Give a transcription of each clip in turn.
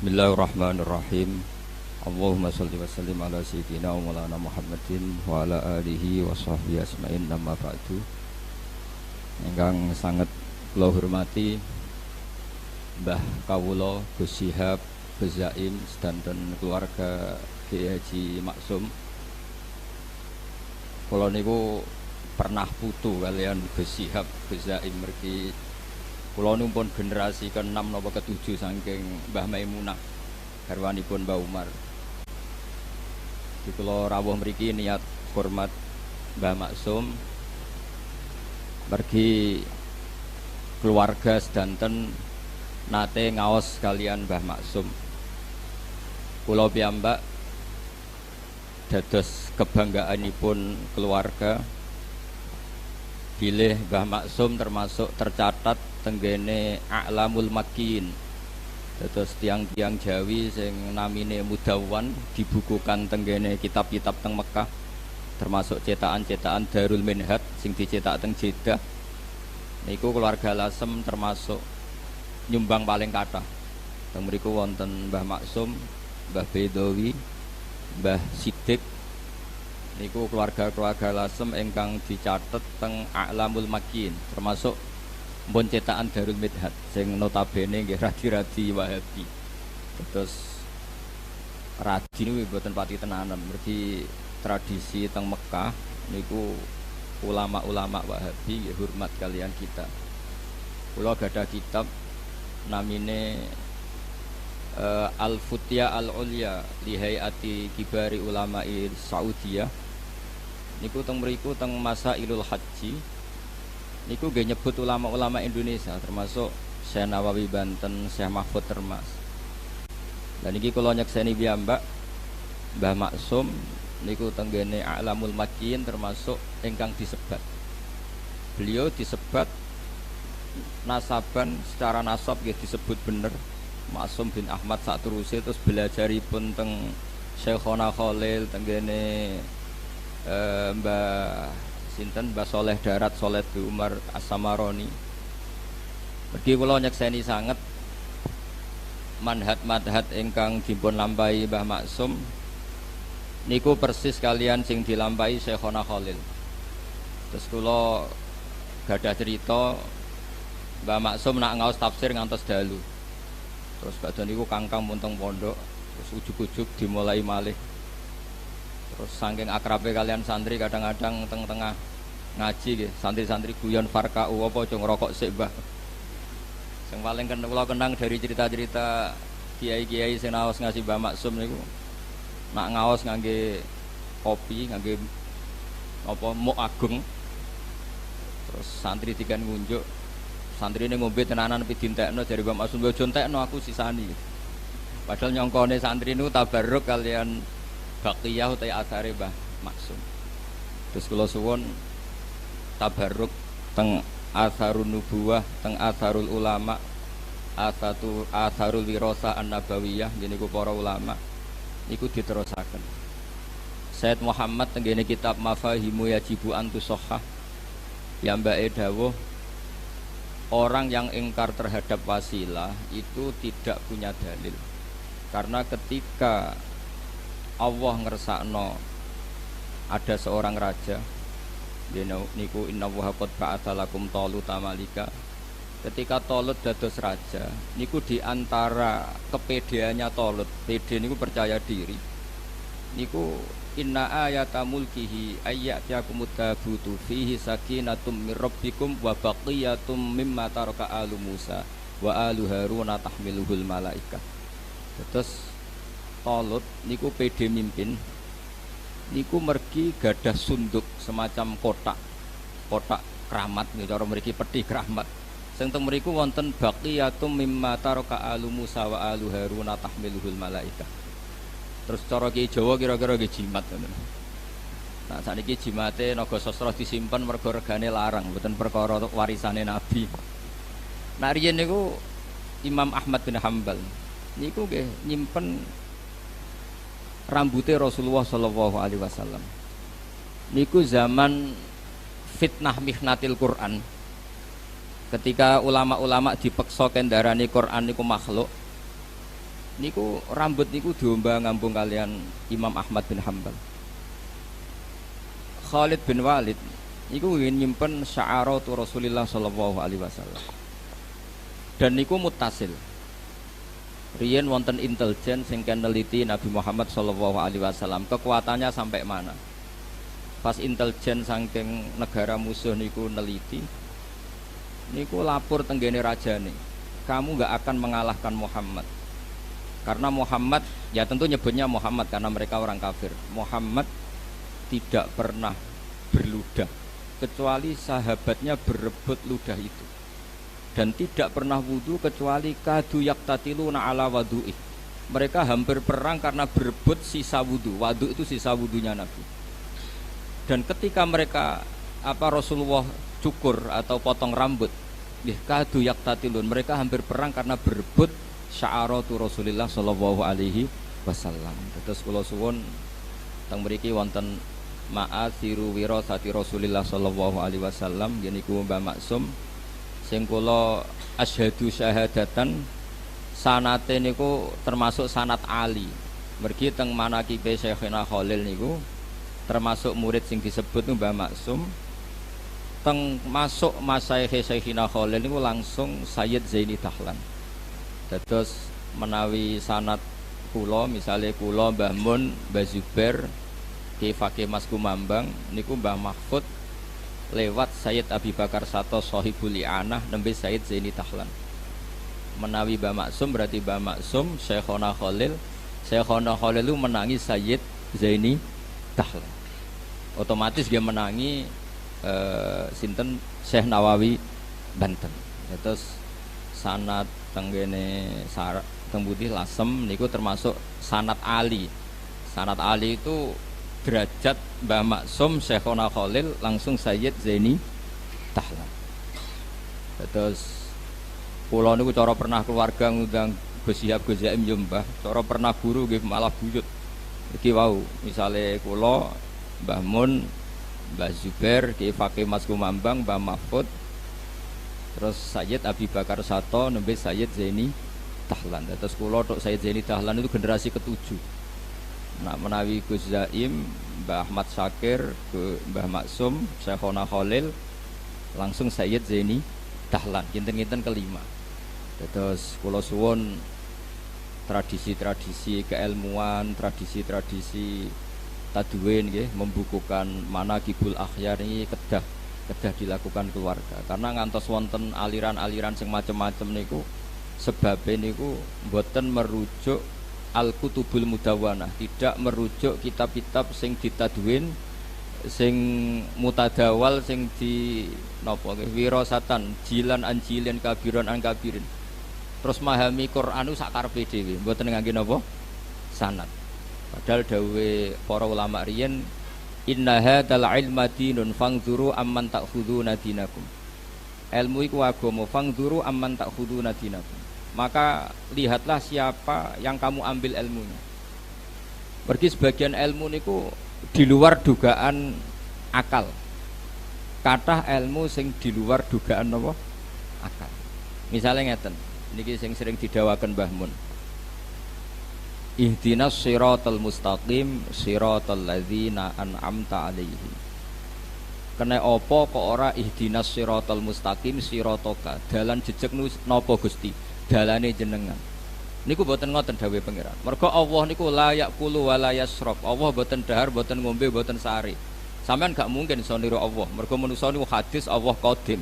Bismillahirrahmanirrahim. Allahumma sholli wa sallim ala sayyidina wa maulana Muhammadin wa ala alihi wa sahbihi asma'in, amma ba'du. Ingkang sangat kula hormati Mbah Kawula Gus Syihab Gus Zaim sedanten keluarga Kiai Haji Maksum. Kula niku pernah putu kalian Gus Syihab Gus Zaim mergi. Kula numpun generasi ke-6 napa ke-7 saking Mbah Maimunah garwanipun Mbah Umar. Di kula rawuh mriki niat hormat Mbah Maksum mergi keluarga sedanten nate ngaos kalian Mbah Maksum. Kula piyambak dados kebanggaanipun keluarga bilih Mbah Maksum termasuk tercatat tenggene A'lamul Makin. Dados tiang-tiang Jawi sing namine Mudawwan dibukukan tenggene kitab-kitab teng Mekah, termasuk cetakan-cetakan Darul Minhaj sing dicetak teng Jeddah. Niku keluarga Lasem termasuk nyumbang paling kathah. Teng mriku wonten Mbah Maksum, Mbah Bedawi, Mbah Siddiq. Niku keluarga-keluarga Lasem ingkang dicatet teng A'lamul Makin, termasuk pun cetakan Darul Minhaj sing notabene nggih radi-radi Wahabi. Terus radi niku mboten pati tenanan, mergi tradisi teng Mekah niku ulama-ulama Wahabi nggih hormat kalian kita. Kula gadah kitab namine Al-Futya Al-Ulya li Hayati Kibari Ulama'i Saudiyah. Niku teng mriku teng Masailul Haji. Niku nggih nyebut ulama-ulama Indonesia termasuk Syekh Nawawi Banten, Syekh Mahfud Termas. Dan niki kula nyekseni piyambak Mbah Maksum niku tenggene A'lamul Makin termasuk ingkang disebat. Beliau disebat nasaban secara nasab nggih disebut bener Maksum bin Ahmad saterusé, terus belajaripun teng Syekhona Khalil tenggene Mbah sinten Mbah Soleh Darat Soleh di Umar As-Samaroni. Mergi kula nyekseni sanget manhat-manhat ingkang dipun lampahi Mbah Maksum niku persis kalian sing dilampahi Syekhona Khalil. Terus kula gadah cerita Mbah Maksum nak ngaos tafsir ngantos dalu. Terus badhe niku kangkang munteng pondok, terus ujug-ujug dimulai malih. Terus saking akrabe kalian santri kadang-kadang tengah ngaji nggih, santri-santri guyon farkau apa aja ngrokok sik Mbah. Sing paling kula kenang dari cerita-cerita kiai-kiai sing naos ngasih Mbah Maksum niku nak ngaos ngangge kopi, ngangge apa muk agung. Terus santri dikan ngunjuk, santrine ngombe tenanan pi dintekno dari Mbah Maksum, "Yo jontekno aku sisani." Padahal nyongkone santri niku tabarruk kalian Baqiyah utai asare Mbah Maksum. Terus kula suwun tabarruk teng Atharun Nubuwah, teng Atharul Ulama, Atharul Wirasa An-Nabawiyah niku para ulama niku diterusaken. Said Muhammad tenggene kitab Mafahimu Yajibu Antusahhah piyambake dawuh orang yang ingkar terhadap wasilah itu tidak punya dalil. Karena ketika Allah ngersakno ada seorang raja niku innallaha qad ba'atsa lakum taluta malika. Ketika Talut dados raja niku diantara kepedeannya Talut, pede niku percaya diri niku inna ayata mulkihi ayyatiyakumut tabutu fihi sakinatum mir rabbikum wa baqiyatum mimma taraka alu Musa wa alu Haruna tahmiluhul malaikah. Terus Talut niku pede mimpin niku mergi gadah sunduk semacam kotak keramat niku cara mriki peti keramat sing teng mriku wonten baqiyatum mimma taraka alu Musa wa alu Haruna tahmiluhul malaikah. Terus cara Ki Jawa kira-kira nggih jimat ngoten. Nah saniki jimate naga sastra disimpen mergo regane larang mboten perkara warisane Nabi. Nah riyen niku Imam Ahmad bin Hambal niku nggih nyimpen rambutnya Rasulullah Shallallahu Alaihi Wasallam. Niku zaman fitnah mihnatil Quran. Ketika ulama-ulama dipeksa kendarani Quran niku makhluk, niku rambut niku diomba ngambung kalian Imam Ahmad bin Hambal. Khalid bin Walid niku nyimpen sya'aratu Rasulillah sallallahu alaihi wasallam. Dan niku muttasil. Riyen wonten intelijen sing neliti Nabi Muhammad sallallahu alaihi wasallam kekuatannya sampai mana. Pas intelijen saking negara musuh niku neliti, niku lapor tenggene rajane, kamu nggak akan mengalahkan Muhammad. Karena Muhammad, ya tentu nyebutnya Muhammad karena mereka orang kafir. Muhammad tidak pernah berludah kecuali sahabatnya berebut ludah itu. Dan tidak pernah wudu kecuali kadu yaktatiluna ala wadu'ih. Mereka hampir perang karena berebut sisa wudu. Wadu itu sisa wudunya Nabi. Dan ketika mereka Rasulullah cukur atau potong rambut, kadu yaktatilun, mereka hampir perang karena berebut sya'aratu Rasulillah sallallahu alaihi wasallam. Terus kula suwun teng mriki wonten ma'asiru wirasati Rasulillah sallallahu alaihi wasallam yaiku Mbah Maksum sing kula asyhadu syahadatan sanate niku termasuk sanat ali. Mergi teng manaqibe Syekhina Khalil niku termasuk murid sing disebut Mbah Maksum. Teng masuk masaih Syekhina Khalil niku langsung Sayyid Zaini Dahlan. Dados menawi sanad kula misale kula Mbah Mun, Mbah Zubair, Ki Fakih Mas Kumambang niku Mbah Mahfud lewat Sayyid Abi Bakar Sato Shahibul I'anah nembe Sayyid Zaini Dahlan. Menawi Mbah Maksum berarti Mbah Maksum Syekhona Khalil. Syekhona Khalil lu menangi Sayyid Zaini Dahlan. Otomatis dia menangi sinten Syekh Nawawi Banten. Terus sanad tenggene teng putih Lasem niku termasuk sanad Ali. Sanad Ali itu derajat Mbah Maksum Syekhona Khalil langsung Sayyid Zaini Dahlan. Terus kula niku cara pernah keluarga ngundang Gus Syihab Gus Zaim yo Mbah, cara pernah guru nggih malah buyut. Iki wau misale kula Mbah Mun, Mbah Zubair, Ki Fakih Mas Kumambang, Mbah Mahfud, terus Sayyid Abi Bakar Sato nembe Sayyid Zaini Dahlan. Terus kula tok Sayyid Zaini Dahlan itu generasi ke-7. Nah menawi Gus Zaim, Mbah Ahmad Syakir, Mbah Maksum, Syekhona Khalil langsung Sayyid Zaini Dahlan, kinten-kinten kelima. Terus kula suwun tradisi-tradisi keilmuan, tradisi-tradisi tadwin nggih membukukan manaqibul akhyar ini kedah dilakukan keluarga. Karena ngantos wonten aliran-aliran sing macem-macem niku sebabé niku mboten merujuk al-kutubul mudawwanah, tidak merujuk kitab-kitab sing ditadwin sing mutadawal sing di napa nggih wirasatan jilan anjilin kabiron an kabirin. Terus memahami Quran itu sakarepe dhewe, mboten ngangge napa? Sanad. Padahal dawuhe para ulama riyen inna hadzal ilma dinun fangzuru amman ta'khuduna dinakum. Ilmu iku agama, fangzuru amman ta'khuduna dinakum. Maka lihatlah siapa yang kamu ambil ilmunya. Pergi sebagian ilmu niku di luar dugaan akal. Kathah ilmu sing di luar dugaan napa? Akal. Misalnya ngeten, niki sing sering didawaken Mbah Mun. Ihdinas siratal mustaqim siratal ladzina an'amta 'alaihim. Kene apa kok ora ihdinas siratal mustaqim siratoka, dalan jejeg napa Gusti? Dalane jenengan. Niku boten ngoten dawuhe pangeran. Mergo Allah niku la yaqulu wa la yasrab. Allah boten dahar, boten ngombe, boten sari. Sampeyan gak mungkin iso niru Allah. Mergo manusa niku hadis Allah qadim.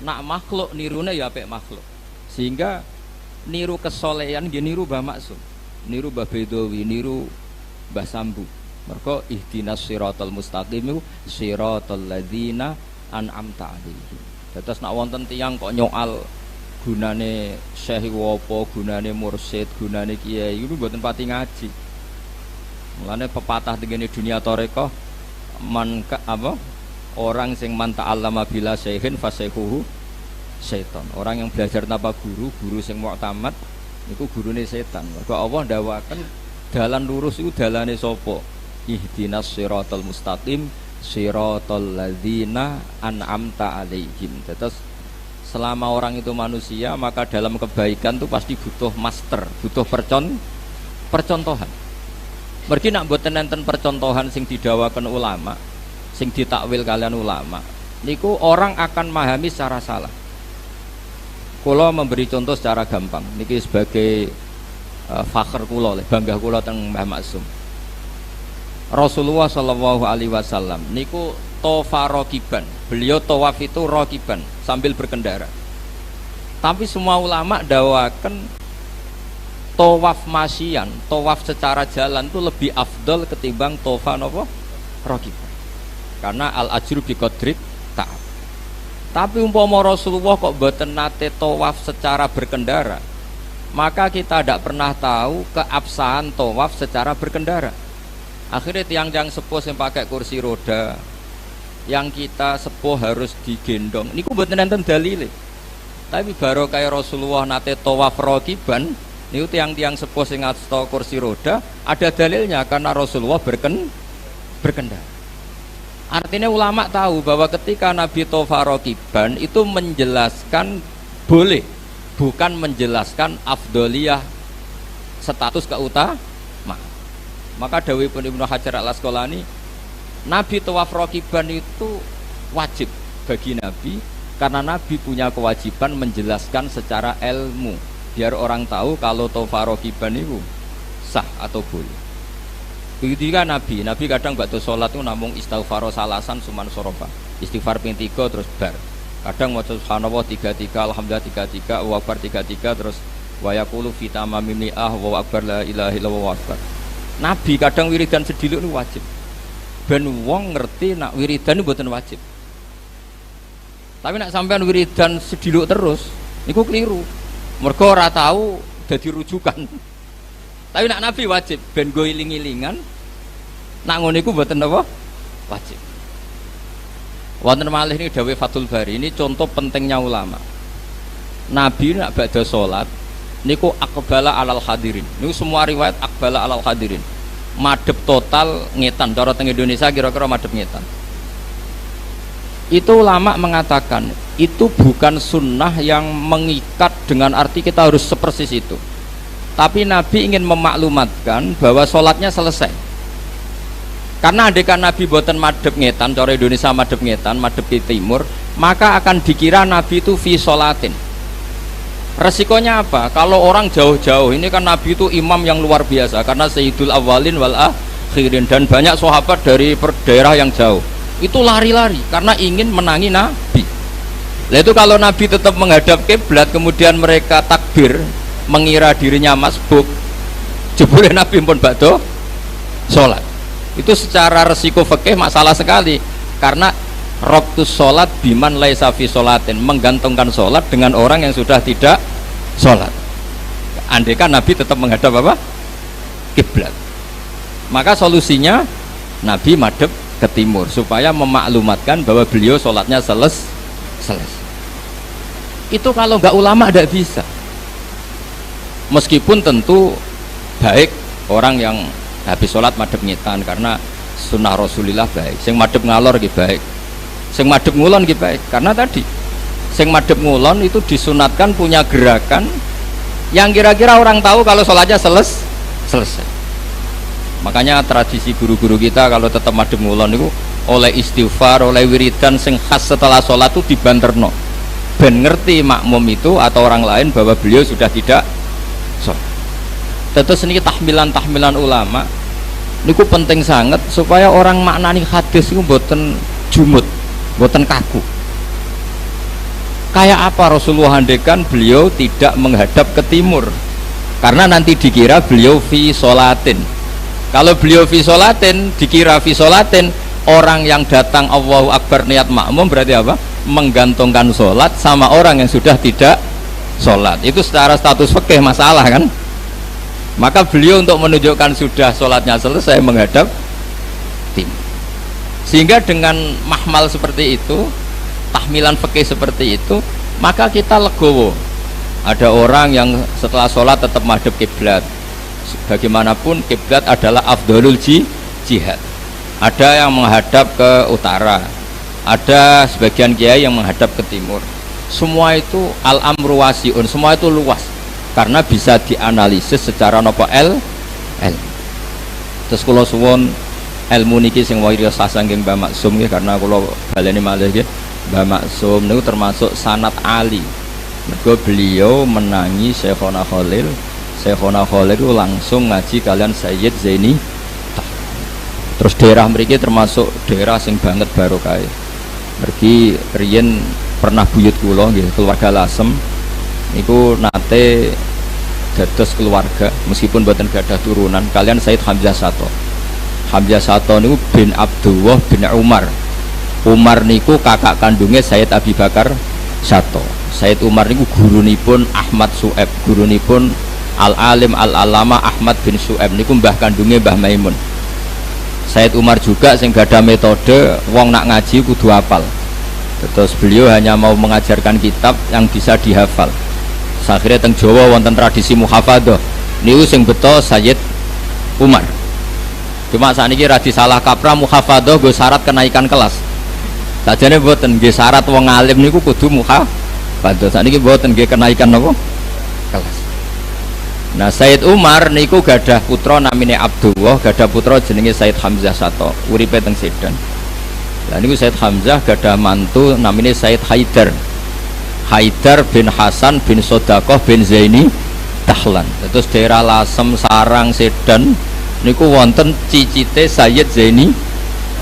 Nak makhluk nirune ya apik makhluk. Sehingga niru kesolehan nggih niru Mbah Maksum, niru Mbah Bedawi, niru Mbah Sambu. Mergo ihdinas siratal mustaqim siratal ladzina an'amta 'alaihim. Dados nak wonten tiyang kok nyoal gunane syekh apa, gunane mursyid, gunane kiai itu mboten pati ngaji. Mulane pepatah tengene dunia tarekah orang sing man ta'allama bila syekhin fasayhuhu setan. Orang yang belajar tanpa guru, guru sing mu'tamad niku gurune setan. Mergo Allah ndawaken dalan lurus iku dalane sapa? Ihdinas siratal mustaqim siratal ladzina an'amta 'alaihim. Terus selama orang itu manusia, maka dalam kebaikan itu pasti butuh master, butuh percontohan. Mergi nak mboten enten percontohan sing didawakan ulama, sing ditakwil kalian ulama, niku orang akan memahami secara salah. Kula memberi contoh secara gampang, niki sebagai fakhr kula, bangga kula teng Mbah Maksum. Rasulullah Shallallahu Alaihi Wasallam niku tofa rokiban, beliau tawaf itu rokiban sambil berkendara. Tapi semua ulama dawakan tawaf masyian, tawaf secara jalan itu lebih afdal ketimbang tofa nopo rokiban. Karena al ajru bi qadri ta'ab. Tapi umpama Rasulullah kok boten nate tawaf secara berkendara, maka kita tidak pernah tahu keabsahan tawaf secara berkendara. Akhirnya tiang-tiang sepuh yang pakai kursi roda, yang kita sepuh harus digendong, niku mboten enten dalile. Tapi baru kayak Rasulullah nate tawaf rokiban, niku tiang-tiang sepuh sing ngasta kursi roda ada dalilnya karena Rasulullah berkendara. Artinya ulama tahu bahwa ketika Nabi tawaf rokiban itu menjelaskan boleh, bukan menjelaskan afdoliyah status keutamaan. Maka dawuhipun Ibnu Hajar Al-Asqalani, Nabi tawaf rokiban itu wajib bagi Nabi karena Nabi punya kewajiban menjelaskan secara ilmu biar orang tahu kalau tawaf rokiban itu sah atau boleh. Begitu juga Nabi kadang waktu sholat itu namung istighfar salasan suman sorofa, istighfar ping 3 terus bar. Kadang maca subhanallah 33, alhamdulillah 33, Allahu akbar 33 terus wa yaqulu fi tamamim ni'ah wa akbar la ilaha illallah wa akbar. Nabi kadang wiridan sediluk itu wajib. Ben wong ngerti nak wiridan itu mboten wajib. Tapi nak sampean wiridan sediluk terus niku keliru. Mergo ora tahu dadi rujukan. Tapi nak Nabi wajib ben go iling-ilingan. Nak ngono iku mboten apa? Wajib. Wonten malih ini dawuh Fathul Bari, ini contoh pentingnya ulama. Nabi nak badha salat niku aqbala alal hadirin. Niku semua riwayat aqbala alal hadirin. Madhep total ngetan. Cara teng Indonesia kira-kira madhep ngetan. Itu ulama mengatakan itu bukan sunnah yang mengikat dengan arti kita harus sepersis itu. Tapi Nabi ingin memaklumatkan bahwa sholatnya selesai. Karena andekan Nabi boten madhep ngetan, cara Indonesia madhep ngetan, madhep ke timur, maka akan dikira Nabi itu fi sholatin. Resikonya apa? Kalau orang jauh-jauh, ini kan Nabi itu imam yang luar biasa karena sayyidul awwalin wal akhirin, dan banyak sahabat dari daerah yang jauh itu lari-lari karena ingin menangi Nabi. Nah itu kalau Nabi tetap menghadap kiblat kemudian mereka takbir mengira dirinya masbuk, jebule Nabi pun badhe sholat. Itu secara resiko fikih masalah sekali karena Roktus sholat biman laisa fi sholatin, menggantungkan sholat dengan orang yang sudah tidak sholat. Andaikan Nabi tetap menghadap apa? Kiblat. Maka solusinya Nabi madhep ke timur supaya memaklumatkan bahwa beliau sholatnya selesai. Itu kalau nggak ulama tidak bisa. Meskipun tentu baik orang yang habis sholat madhep ngetan karena sunnah Rasulillah baik. Sing madhep ngalor gitu baik. Sing madhep ngulon gitu baik, karena tadi sing madhep ngulon itu disunatkan punya gerakan yang kira-kira orang tahu kalau sholatnya selesai. Makanya tradisi guru-guru kita kalau tetap madhep ngulon itu oleh istighfar, oleh wiridan sing khas setelah sholat itu dibanterno ben ngerti makmum itu atau orang lain bahwa beliau sudah tidak sholat. Terus ini tahmilan ulama niku penting sangat supaya orang maknani hadis itu mboten jumut, mboten kaku. Kayak apa Rasulullah handekan beliau tidak menghadap ke timur karena nanti dikira beliau fi sholatin. Kalau beliau fi sholatin dikira fi sholatin, orang yang datang Allahu Akbar niat makmum berarti apa? Menggantungkan sholat sama orang yang sudah tidak sholat. Itu secara status fikih masalah kan. Maka beliau untuk menunjukkan sudah sholatnya selesai menghadap timur. Sehingga dengan mahmal seperti itu, tahmilan fikih seperti itu, maka kita legowo. Ada orang yang setelah sholat tetap madhep kiblat. Bagaimanapun kiblat adalah afdhalul jihad. Ada yang menghadap ke utara, ada sebagian kiai yang menghadap ke timur. Semua itu al-amru wasiun, semua itu luas karena bisa dianalisis secara nopo el. Terus kula suwun ilmu niki sing wirasa saking Mbah Maksum nggih, karena kula baleni malih nggih, Mbah Maksum niku termasuk sanad ali. Mergo beliau menangi Syekhona Khalil. Syekhona Khalil itu langsung ngaji kalian Sayyid Zaini. Terus daerah mriki termasuk daerah sing banget barokah. Mergi riyen pernah buyut kula nggih, keluarga Lasem niku nate dados keluarga meskipun boten gadah turunan kalian Sayyid Hamzah Sato. Hamzah Sato niku bin Abdullah bin Umar. Umar niku kakak kandungnya Sayyid Abi Bakar Sato. Sayyid Umar niku gurunipun Ahmad Su'eb, gurunipun Al-Alim Al-Alama Ahmad bin Su'eb niku mbah kandungnya Mbah Maimun. Sayyid Umar juga sing gadah metode wong nak ngaji kudu hafal. Terus beliau hanya mau mengajarkan kitab yang bisa dihafal. Akhirnya teng Jawa wonten tradisi muhafadzah. Niku sing beto Sayyid Umar. Cuma sakniki ra disalah kaprah muhafadzah nggo syarat kenaikan kelas. Sajane mboten nggih syarat wong alim niku kudu muhafadzah. Sakniki mboten nggih kenaikan napa? Kelas. Nah, Sayyid Umar niku gadah putra namine Abdullah, gadah putra jenenge Sayyid Hamzah Sato, uripe teng Sedan. Lah niku Sayyid Hamzah gadah mantu namine Sayyid Haidar. Haidar bin Hasan bin Sodakoh bin Zaini Dahlan. Terus daerah Lasem, Sarang, Sedan niku wonten cicite Sayyid Zaini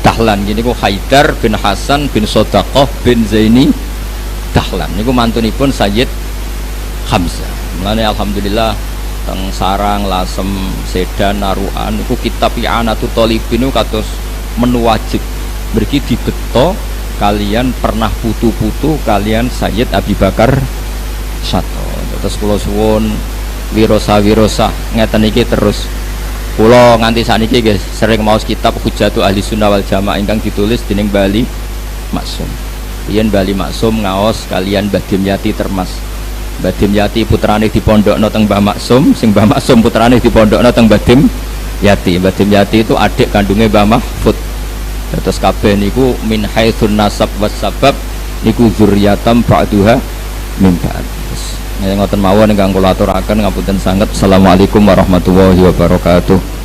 Dahlan. Gini niku Haidar bin Hasan bin Sodakoh bin Zaini Dahlan. Niku mantunipun Sayyid Hamzah. Mulane alhamdulillah teng Sarang, Lasem, Sedan, Naruan niku kitab I'anatul Thalibin niku kados menu wajib. Mergi dibeto kalian pernah putu-putu kalian Sayyid Abi Bakar Sato. Terus kula suwun wirosa ngeten iki terus kula nganti saniki guys sering maos kitab Hujjatul Ahli Sunnah wal Jamaah ingkang ditulis dening Bali Maksum. Yen Bali Maksum ngaos kalian Mbah Dimyati Termas. Mbah Dimyati putrane dipondhokno teng Mbah Maksum, sing Mbah Maksum putrane dipondhokno teng Mbah Dimyati. Mbah Dimyati itu adik kandungnya Mbah Mahfud. Terus kabeh niku min haitsun nasab was sabab niku dzurriyatam ba'duha min ba'd. Ngoten mawon ingkang kula aturaken ngapunten sanget. Assalamualaikum warahmatullahi wabarakatuh.